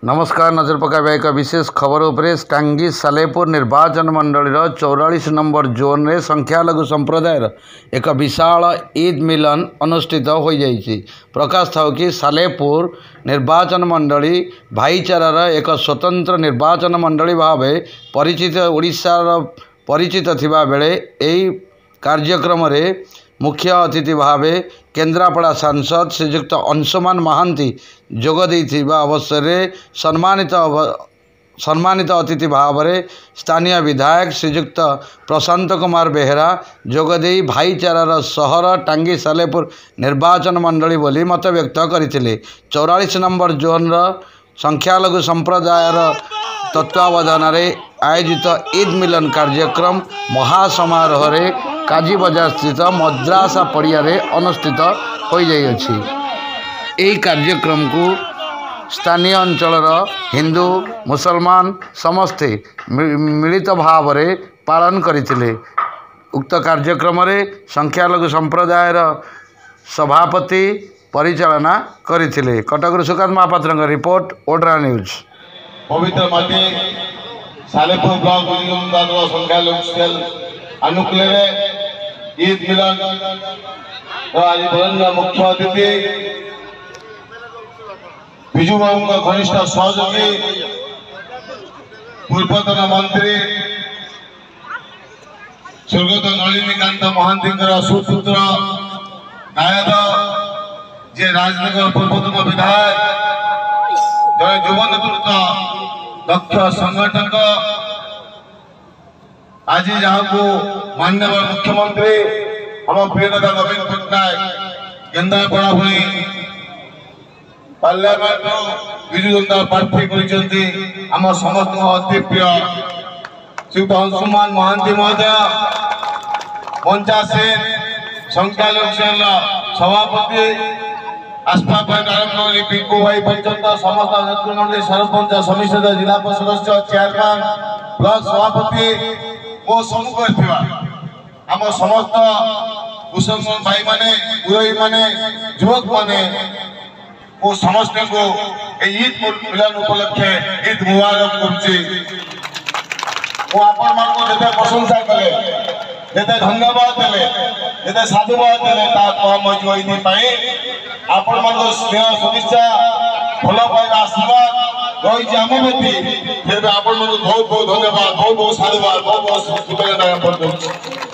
नमस्कार नजर पकाइबा एक विशेष खबर उपरे टांगी सालेपुर निर्वाचन मंडलीर 44 नंबर जोन रे संख्यालघु संप्रदायर एक विशाल ईद मिलन अनुष्ठित हो जाइछि। प्रकाश थाउ कि सालेपुर निर्वाचन मंडली भाईचारार एक स्वतंत्र निर्वाचन मंडली भाव परिचित ओडिशार परिचित थिबा बेले एही कार्यक्रम रे मुख्य अतिथि भाव केन्द्रापड़ा सांसद श्रीजुक्त अंशुमान महांती जोग देइथिबा अवसर में सम्मानित अतिथि भाव में स्थानीय विधायक श्रीजुक्त प्रशांत कुमार बेहेरा जोगदे भाईचारार सहर टांगी सालेपुर निर्वाचन मंडली बोली मत व्यक्त करते। 44 नंबर जोन संख्यालघु संप्रदायर तत्वावधान आयोजित ईद मिलन कार्यक्रम महासमारोह रे काजी बजार स्थित मद्रासा पड़िया अनुष्ठित हो जाइछि। यही कार्यक्रम को स्थानीय अंचलर हिंदू मुसलमान समस्ते मिलित भाव में पालन करथिले। उक्त कार्यक्रम रे संख्यालघु संप्रदायर सभापति परिचालना करथिले। Cuttack Sukanta Mahapatra report Odra news. पवित्र माटी सालेपुर ब्लॉक उजिलुमदार संख्यालघु सेल अनुकूल ईद मिलन आज बरन मुख्य अतिथि विजु बाबू का घनिष्ठ सहयोगी पूर्वतन मंत्री स्वर्गत नलिनीकांत महांती सुपुत्र गायद जे राजनगर पूर्वतन विधायक जड़े युव नेतृत्व दक्ष संगठक आज जहाँ को माननीय मुख्यमंत्री हम प्रिय नेता नवीन पट्टनायक केन्द्रापड़ा भई पार्लियामेंट विजु जनता पार्टी कर समस्त अति प्रिय श्रीयुक्त अंशुमान महांती महोदय पंचायत संख्यालघु सेल सभापति आस्था पॉइंट आरंभ पिंकू भाई पर्यंत समस्त नेतृमंडली सरपंच समिति जिला सदस्य चेयरमैन ब्लॉक सभापति वो सम्मुख आम समस्त मुसलमान भाई माने उदयी माने युवक माने वो समस्त को ईद मिलन उपलक्षे ईद मुबारक करुच्ची। प्रशंसा कले जेते धन्यवाद देले जेते साधुवाद देले आपण मान स्नेह शुभेच्छा भल पाइबा आशीर्वाद रही आम प्रति फिर आपण बहुत बहुत धन्यवाद बहुत बहुत साधुवाद बहुत बहुत शुभेच्छा।